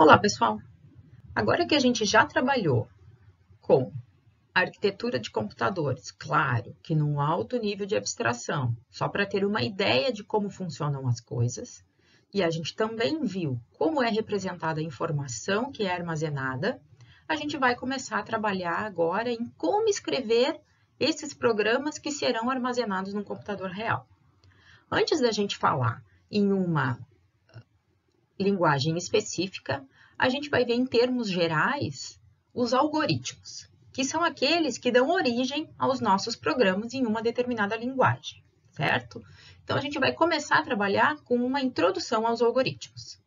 Olá, pessoal! Agora que a gente já trabalhou com a arquitetura de computadores, claro que num alto nível de abstração, só para ter uma ideia de como funcionam as coisas, e a gente também viu como é representada a informação que é armazenada, a gente vai começar a trabalhar agora em como escrever esses programas que serão armazenados no computador real. Antes da gente falar em uma linguagem específica, a gente vai ver em termos gerais os algoritmos, que são aqueles que dão origem aos nossos programas em uma determinada linguagem, certo? Então, a gente vai começar a trabalhar com uma introdução aos algoritmos.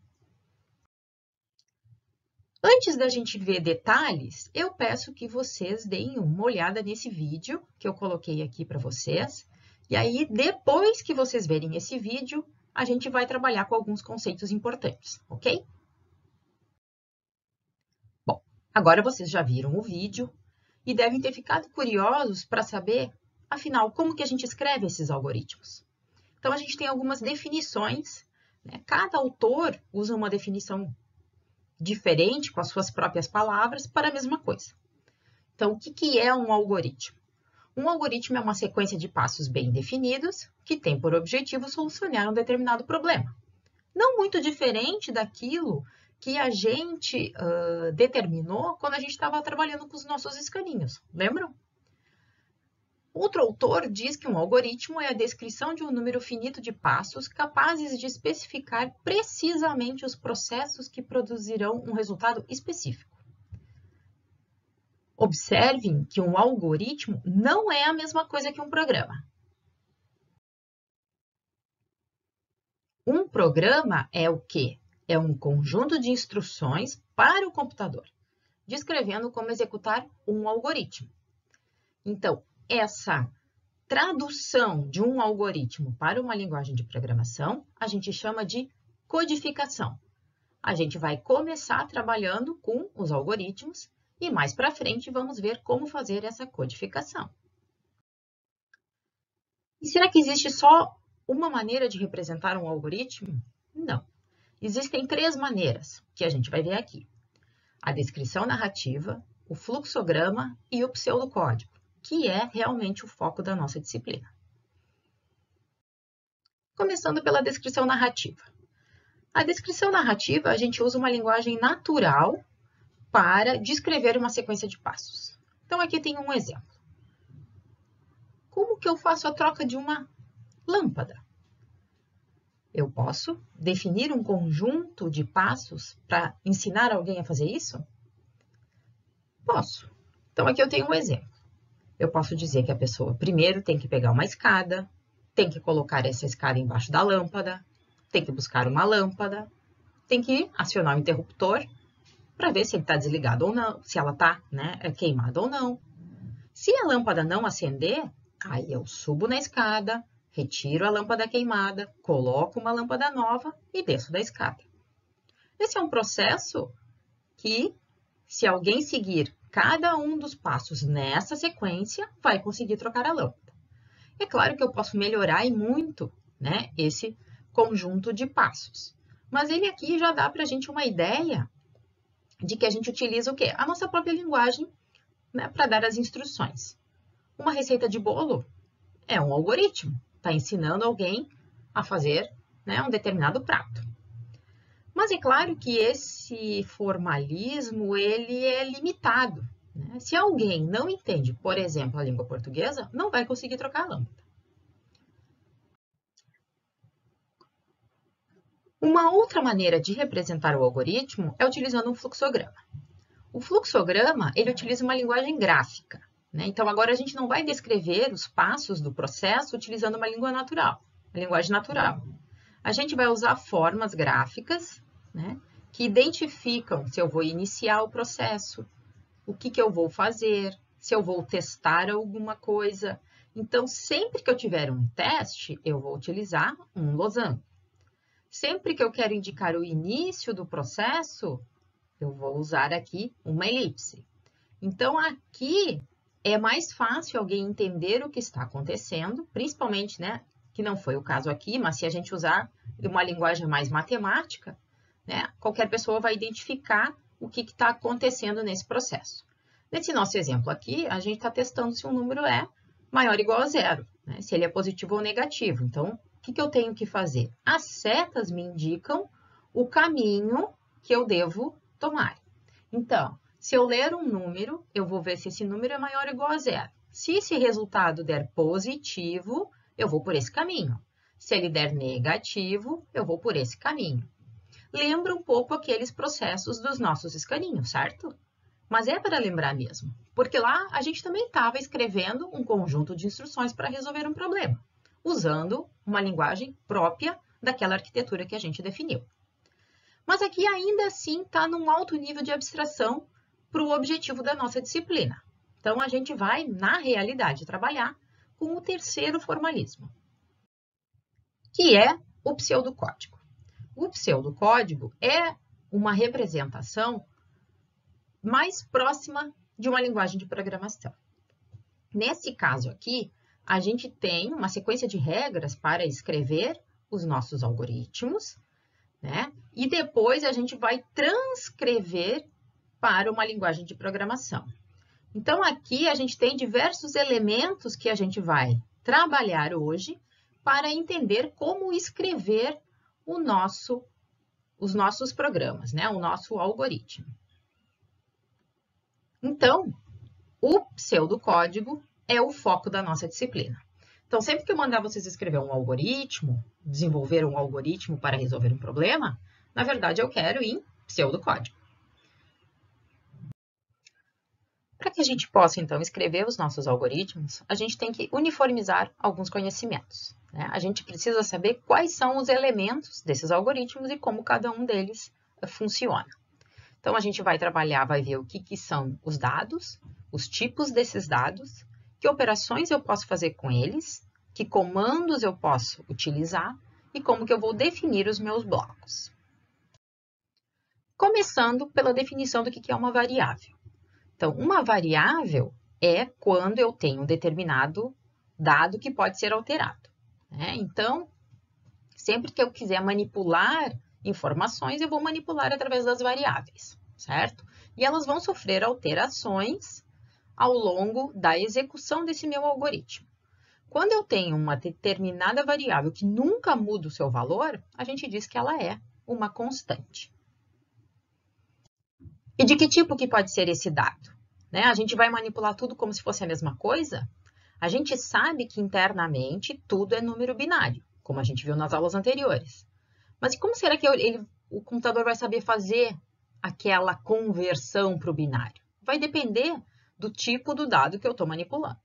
Antes da gente ver detalhes, eu peço que vocês deem uma olhada nesse vídeo que eu coloquei aqui para vocês, e aí, depois que vocês verem esse vídeo, a gente vai trabalhar com alguns conceitos importantes, ok? Bom, agora vocês já viram o vídeo e devem ter ficado curiosos para saber, afinal, como que a gente escreve esses algoritmos. Então, a gente tem algumas definições, né? Cada autor usa uma definição diferente, com as suas próprias palavras, para a mesma coisa. Então, o que é um algoritmo? Um algoritmo é uma sequência de passos bem definidos que tem por objetivo solucionar um determinado problema. Não muito diferente daquilo que a gente determinou quando a gente estava trabalhando com os nossos escaninhos, lembram? Outro autor diz que um algoritmo é a descrição de um número finito de passos capazes de especificar precisamente os processos que produzirão um resultado específico. Observem que um algoritmo não é a mesma coisa que um programa. Um programa é o quê? É um conjunto de instruções para o computador, descrevendo como executar um algoritmo. Então, essa tradução de um algoritmo para uma linguagem de programação, a gente chama de codificação. A gente vai começar trabalhando com os algoritmos e mais para frente vamos ver como fazer essa codificação. E será que existe só uma maneira de representar um algoritmo? Não. Existem três maneiras que a gente vai ver aqui: a descrição narrativa, o fluxograma e o pseudocódigo, que é realmente o foco da nossa disciplina. Começando pela descrição narrativa. A descrição narrativa, a gente usa uma linguagem natural para descrever uma sequência de passos. Então, aqui tem um exemplo. Como que eu faço a troca de uma lâmpada? Eu posso definir um conjunto de passos para ensinar alguém a fazer isso? Posso. Então, aqui eu tenho um exemplo. Eu posso dizer que a pessoa primeiro tem que pegar uma escada, tem que colocar essa escada embaixo da lâmpada, tem que buscar uma lâmpada, tem que acionar o interruptor para ver se ele está desligado ou não, se ela está queimada ou não. Se a lâmpada não acender, aí eu subo na escada, retiro a lâmpada queimada, coloco uma lâmpada nova e desço da escada. Esse é um processo que, se alguém seguir cada um dos passos nessa sequência, vai conseguir trocar a lâmpada. É claro que eu posso melhorar e muito, esse conjunto de passos. Mas ele aqui já dá para a gente uma ideia de que a gente utiliza o quê? A nossa própria linguagem, para dar as instruções. Uma receita de bolo é um algoritmo. Está ensinando alguém a fazer um determinado prato. Mas é claro que esse formalismo ele é limitado. Se alguém não entende, por exemplo, a língua portuguesa, não vai conseguir trocar a lâmpada. Uma outra maneira de representar o algoritmo é utilizando um fluxograma. O fluxograma ele utiliza uma linguagem gráfica. Então, agora a gente não vai descrever os passos do processo utilizando uma língua natural, uma linguagem natural. A gente vai usar formas gráficas, que identificam se eu vou iniciar o processo, o que eu vou fazer, se eu vou testar alguma coisa. Então, sempre que eu tiver um teste, eu vou utilizar um losango. Sempre que eu quero indicar o início do processo, eu vou usar aqui uma elipse. Então, aqui é mais fácil alguém entender o que está acontecendo, principalmente, que não foi o caso aqui, mas se a gente usar uma linguagem mais matemática, né? Qualquer pessoa vai identificar o que está acontecendo nesse processo. Nesse nosso exemplo aqui, a gente está testando se um número é maior ou igual a zero, né? Se ele é positivo ou negativo. Então, o que eu tenho que fazer? As setas me indicam o caminho que eu devo tomar. Então, se eu ler um número, eu vou ver se esse número é maior ou igual a zero. Se esse resultado der positivo, eu vou por esse caminho. Se ele der negativo, eu vou por esse caminho. Lembra um pouco aqueles processos dos nossos escaninhos, certo? Mas é para lembrar mesmo, porque lá a gente também estava escrevendo um conjunto de instruções para resolver um problema, usando uma linguagem própria daquela arquitetura que a gente definiu. Mas aqui ainda assim está num alto nível de abstração para o objetivo da nossa disciplina. Então, a gente vai, na realidade, trabalhar com o terceiro formalismo, que é o pseudocódigo. O pseudocódigo é uma representação mais próxima de uma linguagem de programação. Nesse caso aqui, a gente tem uma sequência de regras para escrever os nossos algoritmos, né? E depois a gente vai transcrever para uma linguagem de programação. Então, aqui a gente tem diversos elementos que a gente vai trabalhar hoje para entender como escrever os nossos programas, né? O nosso algoritmo. Então, o pseudocódigo é o foco da nossa disciplina. Então, sempre que eu mandar vocês escrever um algoritmo, desenvolver um algoritmo para resolver um problema, na verdade eu quero em pseudocódigo. Para que a gente possa, então, escrever os nossos algoritmos, a gente tem que uniformizar alguns conhecimentos, né? A gente precisa saber quais são os elementos desses algoritmos e como cada um deles funciona. Então, a gente vai trabalhar, vai ver o que são os dados, os tipos desses dados, que operações eu posso fazer com eles, que comandos eu posso utilizar e como que eu vou definir os meus blocos. Começando pela definição do que é uma variável. Então, uma variável é quando eu tenho um determinado dado que pode ser alterado, né? Então, sempre que eu quiser manipular informações, eu vou manipular através das variáveis, certo? E elas vão sofrer alterações ao longo da execução desse meu algoritmo. Quando eu tenho uma determinada variável que nunca muda o seu valor, a gente diz que ela é uma constante. E de que tipo que pode ser esse dado? Né? A gente vai manipular tudo como se fosse a mesma coisa? A gente sabe que internamente tudo é número binário, como a gente viu nas aulas anteriores. Mas como será que o computador vai saber fazer aquela conversão para o binário? Vai depender do tipo do dado que eu estou manipulando.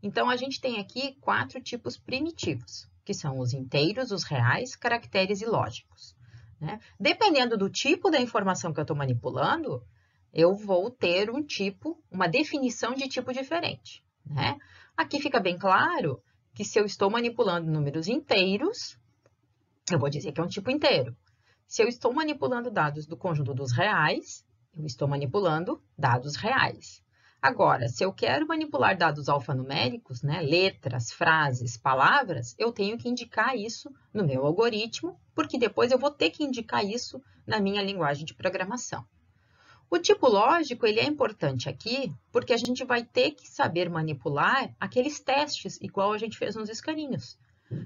Então, a gente tem aqui 4 tipos primitivos, que são os inteiros, os reais, caracteres e lógicos, né? Dependendo do tipo da informação que eu estou manipulando, eu vou ter um tipo, uma definição de tipo diferente, né? Aqui fica bem claro que se eu estou manipulando números inteiros, eu vou dizer que é um tipo inteiro. Se eu estou manipulando dados do conjunto dos reais, eu estou manipulando dados reais. Agora, se eu quero manipular dados alfanuméricos, né, letras, frases, palavras, eu tenho que indicar isso no meu algoritmo, porque depois eu vou ter que indicar isso na minha linguagem de programação. O tipo lógico, ele é importante aqui, porque a gente vai ter que saber manipular aqueles testes, igual a gente fez nos escaninhos.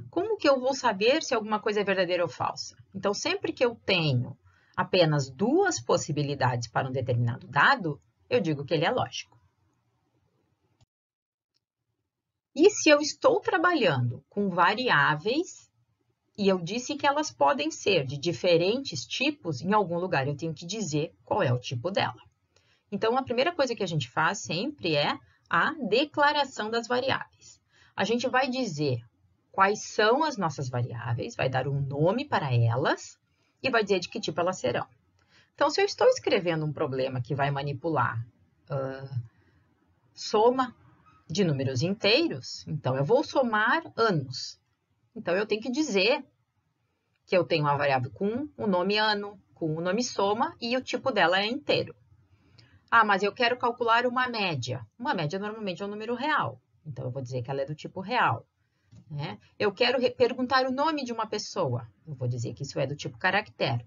Como que eu vou saber se alguma coisa é verdadeira ou falsa? Então, sempre que eu tenho apenas 2 possibilidades para um determinado dado, eu digo que ele é lógico. E se eu estou trabalhando com variáveis e eu disse que elas podem ser de diferentes tipos, em algum lugar eu tenho que dizer qual é o tipo dela. Então, a primeira coisa que a gente faz sempre é a declaração das variáveis. A gente vai dizer quais são as nossas variáveis, vai dar um nome para elas e vai dizer de que tipo elas serão. Então, se eu estou escrevendo um problema que vai manipular soma de números inteiros, então eu vou somar anos. Então, eu tenho que dizer que eu tenho uma variável com o nome ano, com o nome soma e o tipo dela é inteiro. Ah, mas eu quero calcular uma média. Uma média normalmente é um número real. Então, eu vou dizer que ela é do tipo real, né? Eu quero perguntar o nome de uma pessoa. Eu vou dizer que isso é do tipo caractere.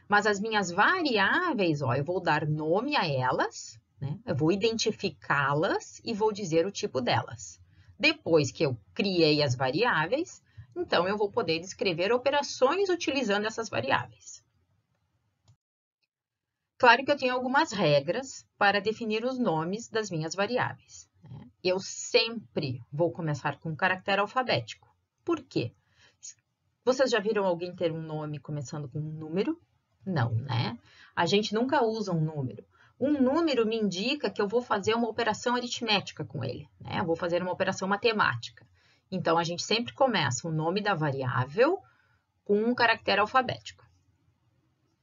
Mas as minhas variáveis, ó, eu vou dar nome a elas, né? Eu vou identificá-las e vou dizer o tipo delas. Depois que eu criei as variáveis, então eu vou poder escrever operações utilizando essas variáveis. Claro que eu tenho algumas regras para definir os nomes das minhas variáveis, né? Eu sempre vou começar com um caractere alfabético. Por quê? Vocês já viram alguém ter um nome começando com um número? Não, né? A gente nunca usa um número. Um número me indica que eu vou fazer uma operação aritmética com ele, né? Eu vou fazer uma operação matemática. Então, a gente sempre começa o nome da variável com um caractere alfabético.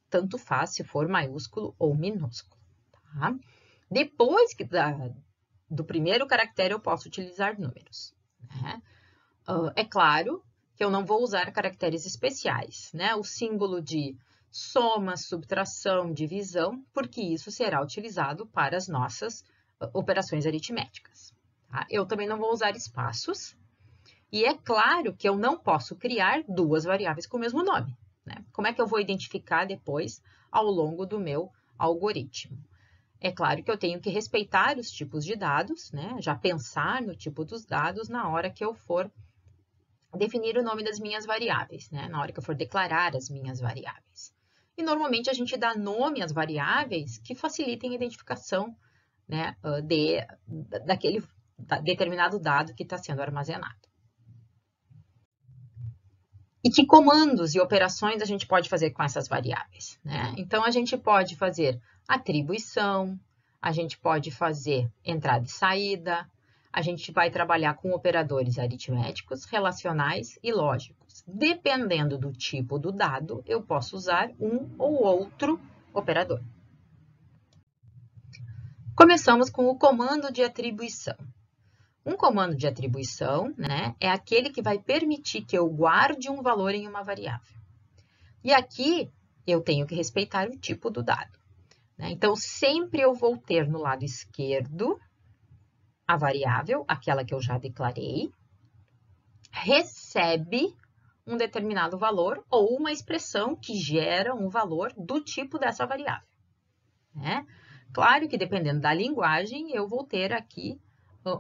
Tanto faz se for maiúsculo ou minúsculo, tá? Depois do primeiro caractere, eu posso utilizar números, né? É claro que eu não vou usar caracteres especiais, né? O símbolo de soma, subtração, divisão, porque isso será utilizado para as nossas operações aritméticas, tá? Eu também não vou usar espaços, e é claro que eu não posso criar duas variáveis com o mesmo nome, né? Como é que eu vou identificar depois ao longo do meu algoritmo? É claro que eu tenho que respeitar os tipos de dados, né? Já pensar no tipo dos dados na hora que eu for definir o nome das minhas variáveis, né? Na hora que eu for declarar as minhas variáveis. E normalmente a gente dá nome às variáveis que facilitem a identificação, né, daquele determinado dado que está sendo armazenado. E que comandos e operações a gente pode fazer com essas variáveis, né? Então, a gente pode fazer atribuição, a gente pode fazer entrada e saída, a gente vai trabalhar com operadores aritméticos, relacionais e lógicos. Dependendo do tipo do dado, eu posso usar um ou outro operador. Começamos com o comando de atribuição. Um comando de atribuição, né, é aquele que vai permitir que eu guarde um valor em uma variável. E aqui eu tenho que respeitar o tipo do dado, né? Então, sempre eu vou ter no lado esquerdo a variável, aquela que eu já declarei, recebe um determinado valor ou uma expressão que gera um valor do tipo dessa variável, né? Claro que dependendo da linguagem, eu vou ter aqui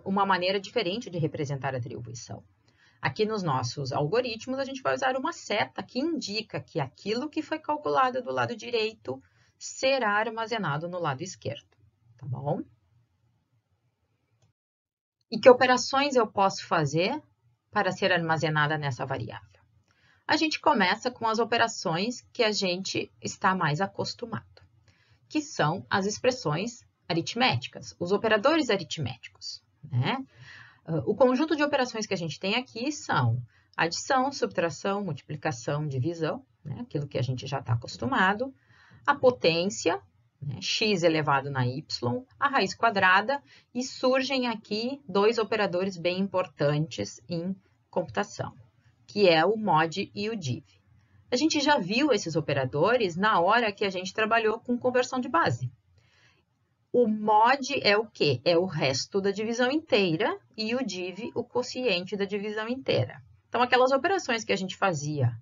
uma maneira diferente de representar a atribuição. Aqui nos nossos algoritmos, a gente vai usar uma seta que indica que aquilo que foi calculado do lado direito será armazenado no lado esquerdo, tá bom? E que operações eu posso fazer para ser armazenada nessa variável? A gente começa com as operações que a gente está mais acostumado, que são as expressões aritméticas, os operadores aritméticos, né? O conjunto de operações que a gente tem aqui são adição, subtração, multiplicação, divisão, né? Aquilo que a gente já está acostumado, a potência, né? X elevado na y, a raiz quadrada, e surgem aqui dois operadores bem importantes em computação, que é o mod e o div. A gente já viu esses operadores na hora que a gente trabalhou com conversão de base. O mod é o quê? É o resto da divisão inteira e o div, o quociente da divisão inteira. Então, aquelas operações que a gente fazia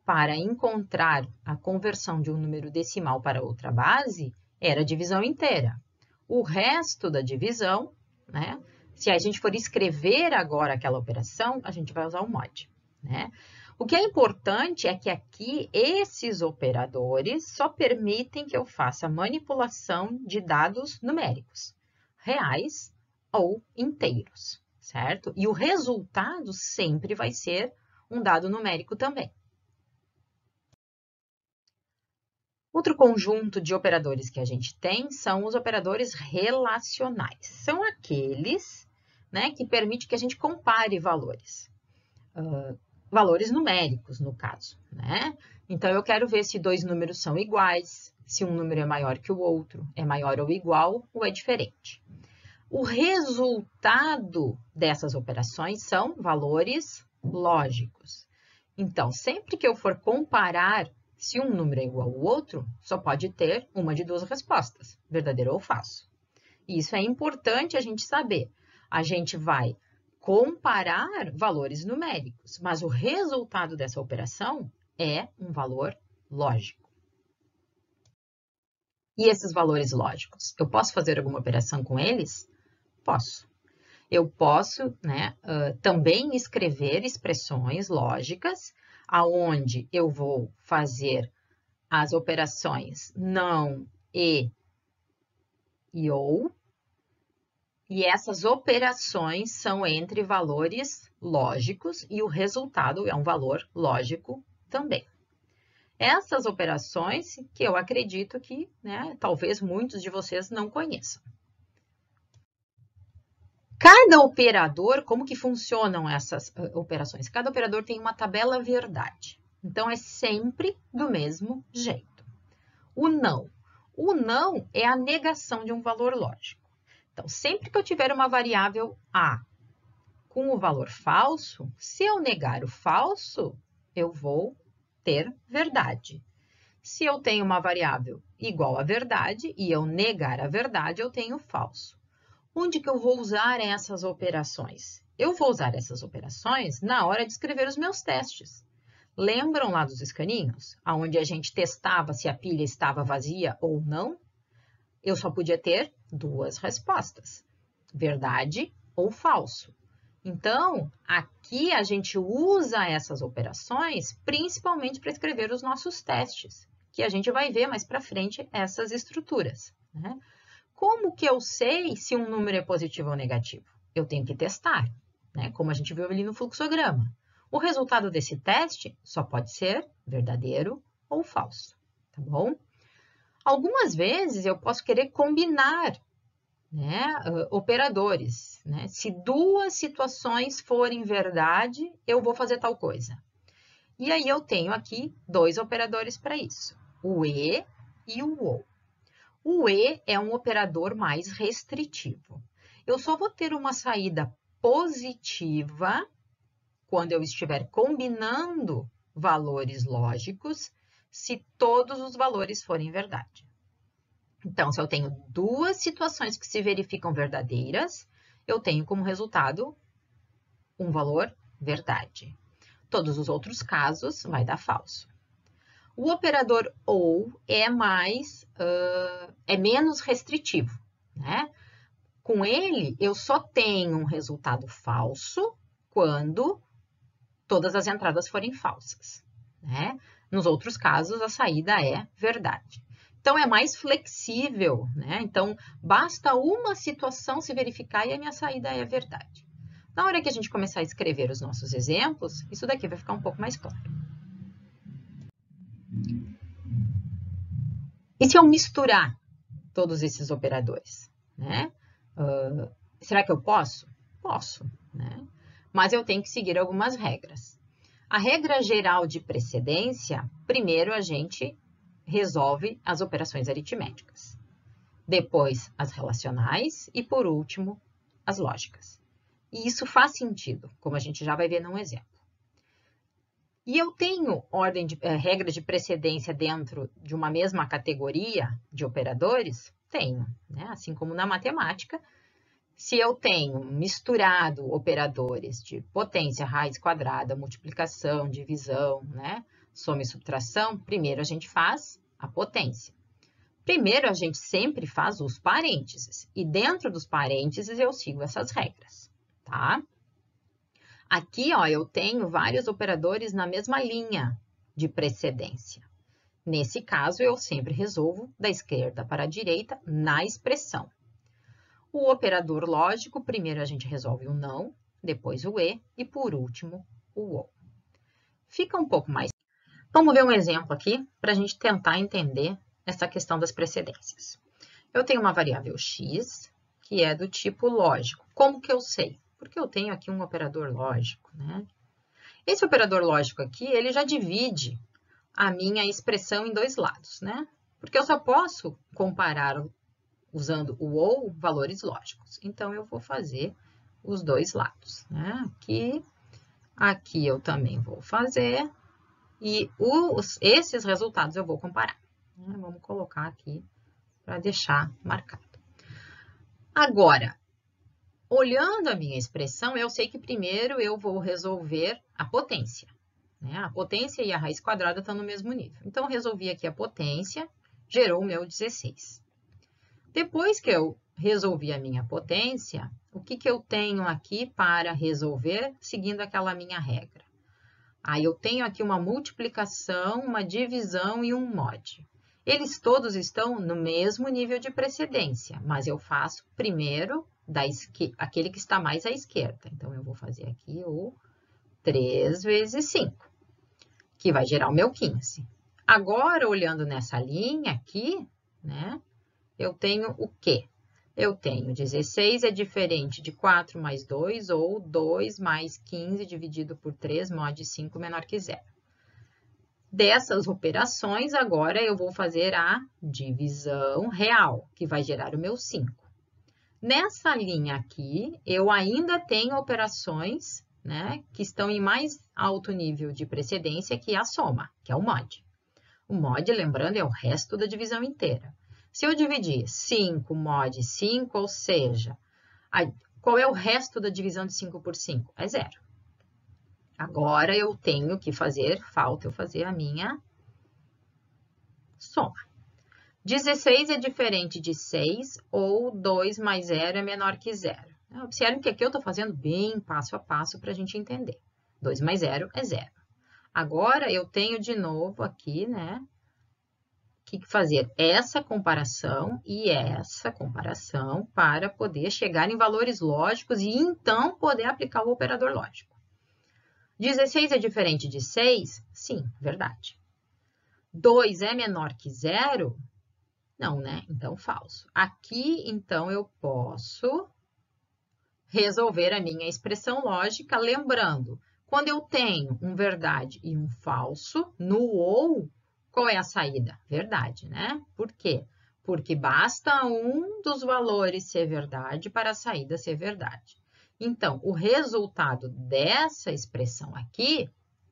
para encontrar a conversão de um número decimal para outra base, era a divisão inteira. O resto da divisão, né? Se a gente for escrever agora aquela operação, a gente vai usar o mod, né? O que é importante é que aqui esses operadores só permitem que eu faça manipulação de dados numéricos, reais ou inteiros, certo? E o resultado sempre vai ser um dado numérico também. Outro conjunto de operadores que a gente tem são os operadores relacionais. São aqueles, né, que permitem que a gente compare valores. Valores numéricos, no caso, né? Então, eu quero ver se dois números são iguais, se um número é maior que o outro, é maior ou igual, ou é diferente. O resultado dessas operações são valores lógicos. Então, sempre que eu for comparar se um número é igual ao outro, só pode ter uma de duas respostas, verdadeiro ou falso. E isso é importante a gente saber. A gente vai comparar valores numéricos, mas o resultado dessa operação é um valor lógico. E esses valores lógicos, eu posso fazer alguma operação com eles? Posso. Eu posso, né, também escrever expressões lógicas, aonde eu vou fazer as operações não, e ou, e essas operações são entre valores lógicos e o resultado é um valor lógico também. Essas operações que eu acredito que, né, talvez muitos de vocês não conheçam. Cada operador, como que funcionam essas operações? Cada operador tem uma tabela verdade. Então, é sempre do mesmo jeito. O não. O não é a negação de um valor lógico. Então, sempre que eu tiver uma variável A com o valor falso, se eu negar o falso, eu vou ter verdade. Se eu tenho uma variável igual a verdade e eu negar a verdade, eu tenho falso. Onde que eu vou usar essas operações? Eu vou usar essas operações na hora de escrever os meus testes. Lembram lá dos escaninhos? Onde a gente testava se a pilha estava vazia ou não? Eu só podia ter duas respostas, verdade ou falso. Então, aqui a gente usa essas operações principalmente para escrever os nossos testes, que a gente vai ver mais para frente essas estruturas, né? Como que eu sei se um número é positivo ou negativo? Eu tenho que testar, né? Como a gente viu ali no fluxograma. O resultado desse teste só pode ser verdadeiro ou falso, tá bom? Algumas vezes eu posso querer combinar, né, operadores, né? Se duas situações forem verdade, eu vou fazer tal coisa. E aí eu tenho aqui dois operadores para isso, o e e o ou. O e é um operador mais restritivo. Eu só vou ter uma saída positiva quando eu estiver combinando valores lógicos, se todos os valores forem verdade. Então, se eu tenho duas situações que se verificam verdadeiras, eu tenho como resultado um valor verdade. Todos os outros casos vai dar falso. O operador ou é menos restritivo, né? Com ele, eu só tenho um resultado falso quando todas as entradas forem falsas, né? Nos outros casos, a saída é verdade. Então, é mais flexível, né? Então, basta uma situação se verificar e a minha saída é verdade. Na hora que a gente começar a escrever os nossos exemplos, isso daqui vai ficar um pouco mais claro. E se eu misturar todos esses operadores, né? Será que eu posso? Posso, né? Mas eu tenho que seguir algumas regras. A regra geral de precedência, primeiro a gente resolve as operações aritméticas, depois as relacionais e, por último, as lógicas. E isso faz sentido, como a gente já vai ver num exemplo. E eu tenho regra de precedência dentro de uma mesma categoria de operadores? Tenho, né? Assim como na matemática, se eu tenho misturado operadores de potência, raiz quadrada, multiplicação, divisão, né? Soma e subtração, primeiro a gente faz a potência. Primeiro a gente sempre faz os parênteses, e dentro dos parênteses eu sigo essas regras, tá? Aqui, ó, eu tenho vários operadores na mesma linha de precedência. Nesse caso, eu sempre resolvo da esquerda para a direita na expressão. O operador lógico, primeiro a gente resolve o não, depois o e por último, o ou. Fica um pouco mais... Vamos ver um exemplo aqui para a gente tentar entender essa questão das precedências. Eu tenho uma variável x, que é do tipo lógico. Como que eu sei? Porque eu tenho aqui um operador lógico, né? Esse operador lógico aqui, ele já divide a minha expressão em dois lados, né? Porque eu só posso comparar usando o ou valores lógicos. Então, eu vou fazer os dois lados, né? Aqui eu também vou fazer e esses resultados eu vou comparar. Vamos colocar aqui para deixar marcado. Agora, olhando a minha expressão, eu sei que primeiro eu vou resolver a potência, né? A potência e a raiz quadrada estão no mesmo nível. Então, eu resolvi aqui a potência, gerou o meu 16. Depois que eu resolvi a minha potência, o que eu tenho aqui para resolver seguindo aquela minha regra? Aí eu tenho aqui uma multiplicação, uma divisão e um mod. Eles todos estão no mesmo nível de precedência, mas eu faço primeiro aquele que está mais à esquerda. Então, eu vou fazer aqui o 3 vezes 5, que vai gerar o meu 15. Agora, olhando nessa linha aqui, né, eu tenho o quê? Eu tenho 16 é diferente de 4 mais 2, ou 2 mais 15 dividido por 3 mod 5 menor que 0. Dessas operações, agora eu vou fazer a divisão real, que vai gerar o meu 5. Nessa linha aqui, eu ainda tenho operações, né, que estão em mais alto nível de precedência, que é a soma, que é o mod. O mod, lembrando, é o resto da divisão inteira. Se eu dividir 5 mod 5, ou seja, qual é o resto da divisão de 5 por 5? É 0. Agora, eu tenho que falta eu fazer a minha soma. 16 é diferente de 6, ou 2 mais 0 é menor que 0. Observem que aqui eu estou fazendo bem passo a passo para a gente entender. 2 mais 0 é 0. Agora, eu tenho de novo aqui, né, que fazer essa comparação e essa comparação para poder chegar em valores lógicos e, então, poder aplicar o operador lógico. 16 é diferente de 6? Sim, verdade. 2 é menor que 0? Não, né? Então, falso. Aqui, então, eu posso resolver a minha expressão lógica, lembrando, quando eu tenho um verdade e um falso, no ou, qual é a saída? Verdade, né? Por quê? Porque basta um dos valores ser verdade para a saída ser verdade. Então, o resultado dessa expressão aqui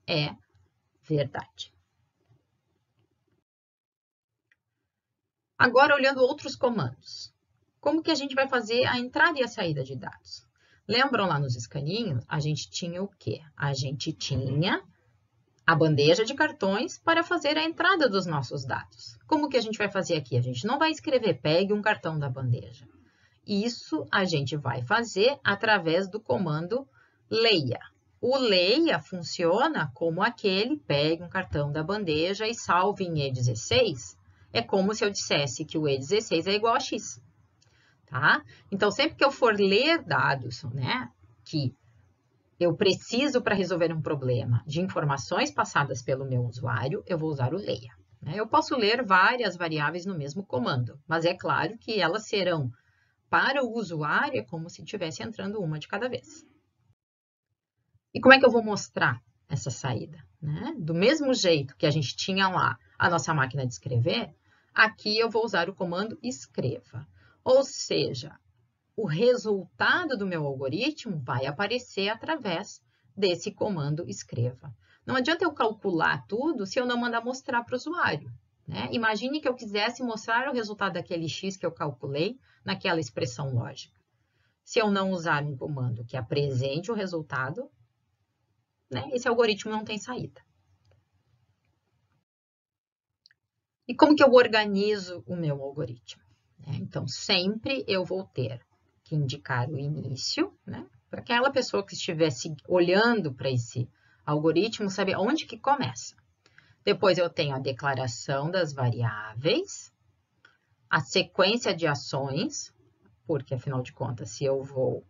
é verdade. Agora, olhando outros comandos. Como que a gente vai fazer a entrada e a saída de dados? Lembram lá nos escaninhos, a gente tinha o quê? A gente tinha a bandeja de cartões para fazer a entrada dos nossos dados. Como que a gente vai fazer aqui? A gente não vai escrever pegue um cartão da bandeja. Isso a gente vai fazer através do comando leia. O leia funciona como aquele pegue um cartão da bandeja e salve em E16. É como se eu dissesse que o E16 é igual a X. Tá? Então, sempre que eu for ler dados, né, que eu preciso para resolver um problema de informações passadas pelo meu usuário, eu vou usar o leia. Eu posso ler várias variáveis no mesmo comando, mas é claro que elas serão, para o usuário, como se estivesse entrando uma de cada vez. E como é que eu vou mostrar essa saída? Do mesmo jeito que a gente tinha lá a nossa máquina de escrever, aqui eu vou usar o comando escreva. Ou seja, o resultado do meu algoritmo vai aparecer através desse comando escreva. Não adianta eu calcular tudo se eu não mandar mostrar para o usuário. Imagine que eu quisesse mostrar o resultado daquele x que eu calculei naquela expressão lógica. Se eu não usar um comando que apresente o resultado, esse algoritmo não tem saída. E como que eu organizo o meu algoritmo? Então, sempre eu vou ter que indicar o início, para aquela pessoa que estivesse olhando para esse algoritmo saber onde que começa. Depois eu tenho a declaração das variáveis, a sequência de ações, porque afinal de contas, se eu vou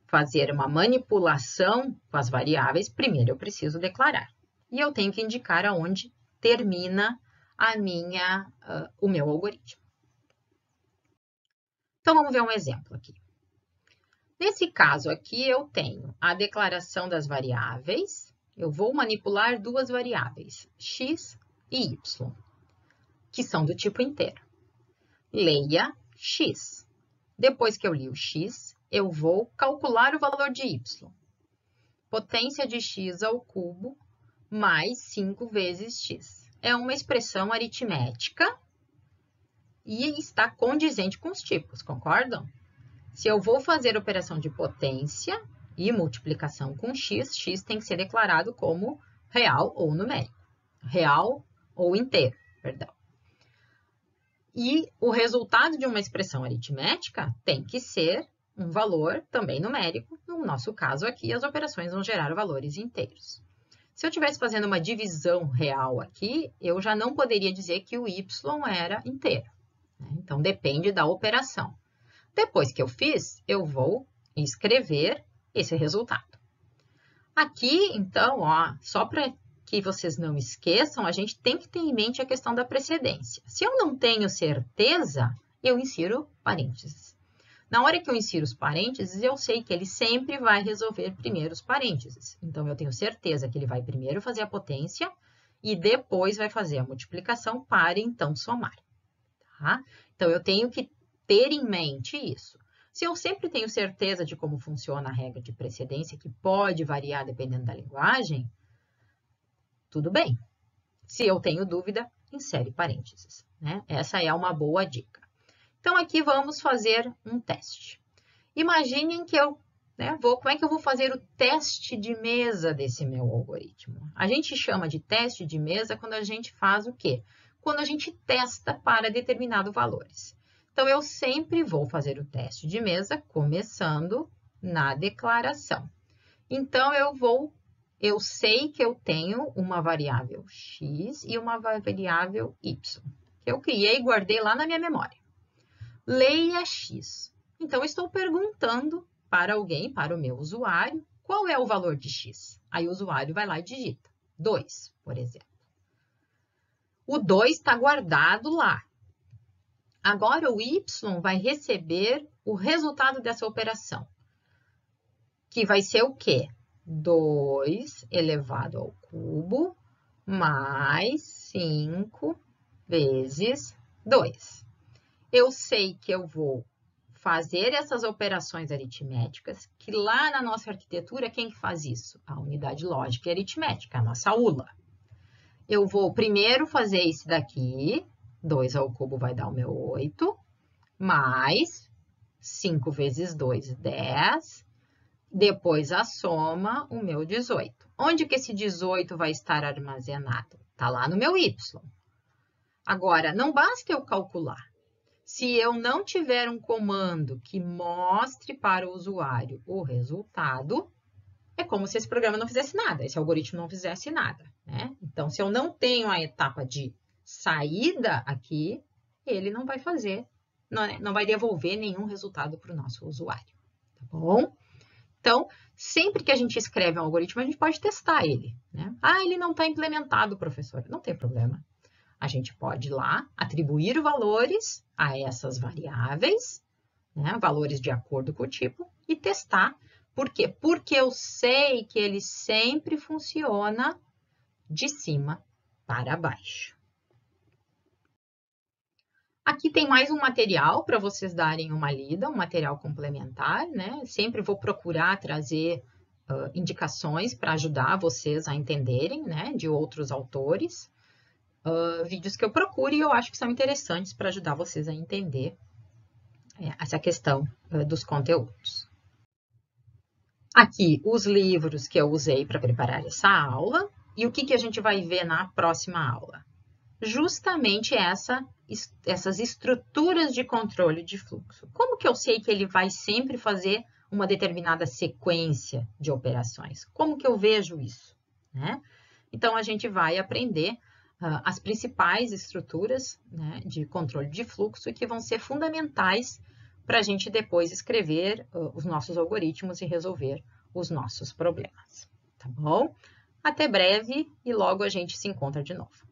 fazer uma manipulação com as variáveis, primeiro eu preciso declarar. E eu tenho que indicar aonde termina o meu algoritmo. Então, vamos ver um exemplo aqui. Nesse caso aqui, eu tenho a declaração das variáveis. Eu vou manipular duas variáveis, x e y, que são do tipo inteiro. Leia x. Depois que eu li o x, eu vou calcular o valor de y. Potência de x ao cubo mais 5 vezes x. É uma expressão aritmética e está condizente com os tipos, concordam? Se eu vou fazer operação de potência e multiplicação com x, x tem que ser declarado como real ou numérico. Real ou inteiro, perdão. E o resultado de uma expressão aritmética tem que ser um valor também numérico. No nosso caso aqui, as operações vão gerar valores inteiros. Se eu estivesse fazendo uma divisão real aqui, eu já não poderia dizer que o y era inteiro. Então, depende da operação. Depois que eu fiz, eu vou escrever esse resultado. Aqui, então, ó, só para que vocês não esqueçam, a gente tem que ter em mente a questão da precedência. Se eu não tenho certeza, eu insiro parênteses. Na hora que eu insiro os parênteses, eu sei que ele sempre vai resolver primeiro os parênteses. Então, eu tenho certeza que ele vai primeiro fazer a potência e depois vai fazer a multiplicação para, então, somar. Tá? Então, eu tenho que ter em mente isso. Se eu sempre tenho certeza de como funciona a regra de precedência, que pode variar dependendo da linguagem, tudo bem. Se eu tenho dúvida, insere parênteses, né? Essa é uma boa dica. Então, aqui vamos fazer um teste. Imaginem que como é que eu vou fazer o teste de mesa desse meu algoritmo? A gente chama de teste de mesa quando a gente faz o quê? Quando a gente testa para determinados valores. Então, eu sempre vou fazer o teste de mesa começando na declaração. Então, eu sei que eu tenho uma variável x e uma variável y, que eu criei e guardei lá na minha memória. Leia x. Então, estou perguntando para alguém, para o meu usuário, qual é o valor de x? Aí o usuário vai lá e digita 2, por exemplo. O 2 está guardado lá. Agora, o y vai receber o resultado dessa operação, que vai ser o quê? 2 elevado ao cubo mais 5 vezes 2. Eu sei que eu vou fazer essas operações aritméticas, que lá na nossa arquitetura, quem faz isso? A unidade lógica e aritmética, a nossa ULA. Eu vou primeiro fazer esse daqui, 2 ao cubo vai dar o meu 8, mais 5 vezes 2, 10. Depois a soma, o meu 18. Onde que esse 18 vai estar armazenado? Está lá no meu y. Agora, não basta eu calcular. Se eu não tiver um comando que mostre para o usuário o resultado, é como se esse programa não fizesse nada, esse algoritmo não fizesse nada, né? Então, se eu não tenho a etapa de saída aqui, ele não vai fazer, não vai devolver nenhum resultado para o nosso usuário, tá bom? Então, sempre que a gente escreve um algoritmo, a gente pode testar ele, né? Ah, ele não está implementado, professor. Não tem problema. A gente pode ir lá atribuir valores a essas variáveis, né? Valores de acordo com o tipo, e testar. Por quê? Porque eu sei que ele sempre funciona de cima para baixo. Aqui tem mais um material para vocês darem uma lida, um material complementar, né? Sempre vou procurar trazer indicações para ajudar vocês a entenderem, né? De outros autores. Vídeos que eu procuro e eu acho que são interessantes para ajudar vocês a entender essa questão dos conteúdos. Aqui, os livros que eu usei para preparar essa aula. E o que a gente vai ver na próxima aula? Justamente essas estruturas de controle de fluxo. Como que eu sei que ele vai sempre fazer uma determinada sequência de operações? Como que eu vejo isso, né? Então, a gente vai aprender as principais estruturas, né, de controle de fluxo e que vão ser fundamentais para a gente depois escrever os nossos algoritmos e resolver os nossos problemas, tá bom? Até breve e logo a gente se encontra de novo.